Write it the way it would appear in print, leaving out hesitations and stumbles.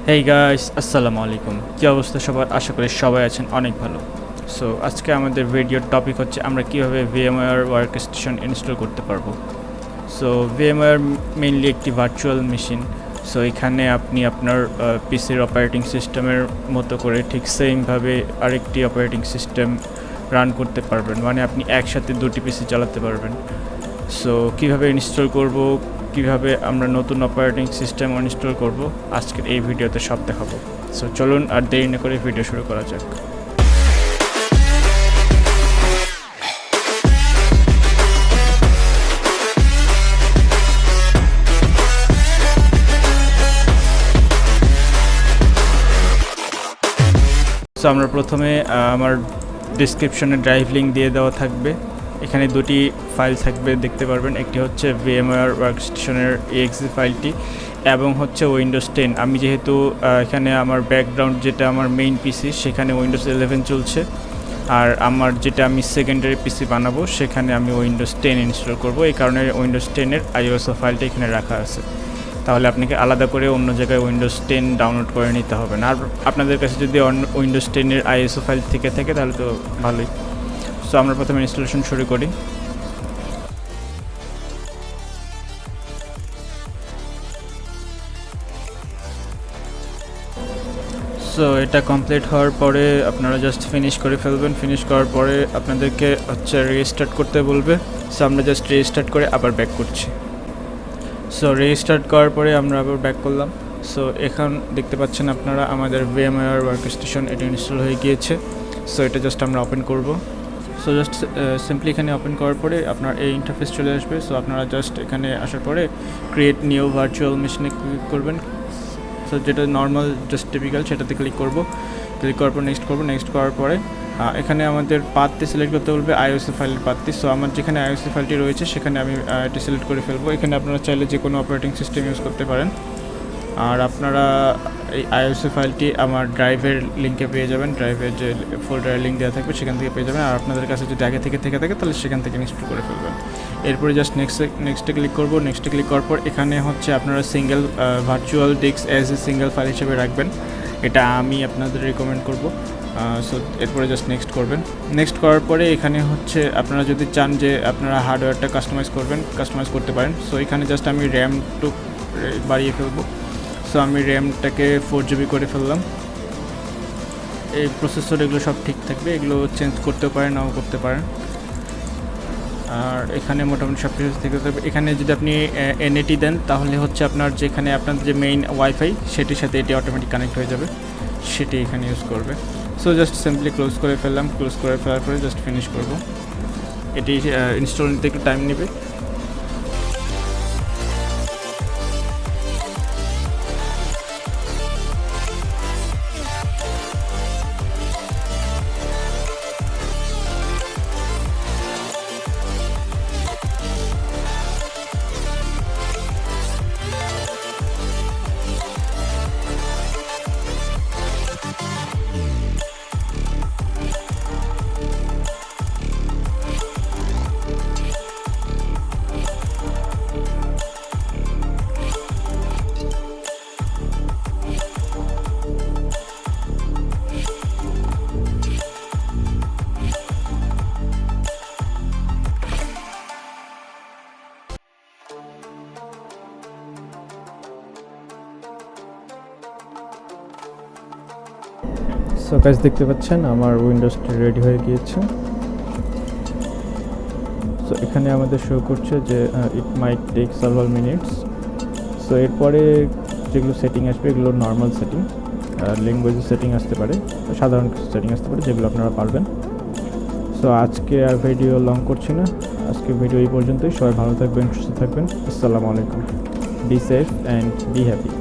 Hey guys, আসসালামু আলাইকুম। কী অবস্থা সবার? আশা করি সবাই আছেন অনেক ভালো। সো আজকে আমাদের ভিডিওর টপিক হচ্ছে আমরা কীভাবে VMware Workstation ইনস্টল করতে পারবো। সো VMware মেইনলি একটি ভার্চুয়াল মেশিন। সো এখানে আপনি আপনার পিসির অপারেটিং সিস্টেমের মতো করে ঠিক সেমভাবে আরেকটি অপারেটিং সিস্টেম রান করতে পারবেন, মানে আপনি একসাথে দুটি পিসি চালাতে পারবেন। সো কীভাবে ইনস্টল করব, কিভাবে আমরা নতুন অপারেটিং সিস্টেম ইনস্টল করব, আজকের এই ভিডিওতে সব দেখাবো। সো চলুন আর দেরি না করে ভিডিও শুরু করা যাক। সো আমরা প্রথমে আমার ডিসক্রিপশনে ড্রাইভ লিঙ্ক দিয়ে দেওয়া থাকবে। এখানে দুটি ফাইল থাকবে, দেখতে পারবেন। একটি হচ্ছে VMware ওয়ার্কস্টেশনের exe ফাইলটি এবং হচ্ছে উইন্ডোজ 10। আমি যেহেতু এখানে আমার ব্যাকগ্রাউন্ড যেটা আমার মেইন পিসি সেখানে উইন্ডোজ 11 চলছে, আর আমার যেটা আমি সেকেন্ডারি পিসি বানাবো সেখানে আমি উইন্ডোজ 10 ইনস্টল করব। এই কারণে উইন্ডোজ 10-এর iOS ফাইলটা এখানে রাখা আছে। তাহলে আপনাকে আলাদা করে অন্য জায়গায় উইন্ডোজ 10 ডাউনলোড করে নিতে হবে না। আর আপনাদের কাছে যদি উইন্ডোজ 10-এর ISO ফাইল থেকে থাকে তাহলে তো ভালোই। সো আমরা প্রথমে ইনস্টলেশন শুরু করি। সো এটা কমপ্লিট হওয়ার পরে আপনারা জাস্ট ফিনিশ করে ফেলবেন। ফিনিশ করার পরে আপনাদেরকে হচ্ছে রিস্টার্ট করতে বলবে। সো আমরা জাস্ট রিস্টার্ট করে আবার ব্যাক করছি। সো রিস্টার্ট করার পরে আমরা আবার ব্যাক করলাম। সো এখন দেখতে পাচ্ছেন আপনারা আমাদের VMware ওয়ার্কস্টেশন এটা ইনস্টল হয়ে গিয়েছে। সো এটা জাস্ট আমরা ওপেন করব। সো জাস্ট সিম্পলি এখানে ওপেন করার পরে আপনার এই ইন্টারফেস চলে আসবে। সো আপনারা জাস্ট এখানে আসার পরে ক্রিয়েট নিউ ভার্চুয়াল মেশিনে ক্লিক করবেন। সো যেটা নর্মাল জাস্ট টিপিক্যাল সেটাতে ক্লিক করব। ক্লিক করার পর নেক্সট করব। নেক্সট করার পরে এখানে আমাদের পাথটি সিলেক্ট করতে বলবে, iOS ফাইলের পাথটি। সো আমার যেখানে iOS ফাইলটি রয়েছে সেখানে আমি এটি সিলেক্ট করে ফেলবো। এখানে আপনারা চাইলে যে কোনো অপারেটিং সিস্টেম ইউজ করতে পারেন। আর আপনারা এই iOS ফাইলটি আমার ড্রাইভের লিঙ্কে পেয়ে যাবেন। ড্রাইভের যে ফোল্ডারের লিঙ্ক দেওয়া থাকবে সেখান থেকে পেয়ে যাবেন। আর আপনাদের কাছে যদি আগে থেকে থাকে তাহলে সেখান থেকে ইনস্টল করে ফেলবেন। এরপরে জাস্ট নেক্সটে ক্লিক করব। নেক্সটে ক্লিক করার পর এখানে হচ্ছে আপনারা single virtual disk as a single file হিসেবে রাখবেন। এটা আমি আপনাদের রিকমেন্ড করব। সো এরপরে জাস্ট নেক্সট করবেন। নেক্সট করার পরে এখানে হচ্ছে আপনারা যদি চান যে আপনারা হার্ডওয়্যারটা কাস্টমাইজ করতে পারেন। সো এখানে জাস্ট আমি র্যামটু বাড়িয়ে ফেলবো। সো আমি র্যামটাকে 4GB করে ফেললাম। এই প্রসেসর এগুলো সব ঠিক থাকবে, এগুলো চেঞ্জ করতেও পারেন নাও করতে পারেন। আর এখানে মোটামুটি সব কিছু থেকে থাকবে। এখানে যদি আপনি NAT দেন তাহলে হচ্ছে আপনার যেখানে আপনার যে মেইন ওয়াইফাই সেটির সাথে এটি অটোমেটিক কানেক্ট হয়ে যাবে, সেটি এখানে ইউজ করবে। সো জাস্ট সিম্পলি ক্লোজ করে ফেললাম। ক্লোজ করে ফেলার পরে জাস্ট ফিনিশ করব। এটি ইনস্টল নিতে একটু টাইম নেবে। সো গাইস দেখতে পাচ্ছেন আমার উইন্ডোজটি রেডি হয়ে গিয়েছে। সো এখানে আমাদের শো করছে যে ইট মাইট টেক several মিনিটস। সো এরপরে যেগুলো সেটিং আসবে এগুলো নর্মাল সেটিং, ল্যাঙ্গুয়েজের সেটিং আসতে পারে, সাধারণ কিছু সেটিং আসতে পারে যেগুলো আপনারা পারবেন। সো আজকে আর ভিডিও লং করছি না, আজকে ভিডিও এই পর্যন্তই। সবাই ভালো থাকবেন, সুস্থ থাকবেন। আসসালামু আলাইকুম। Be safe and be happy.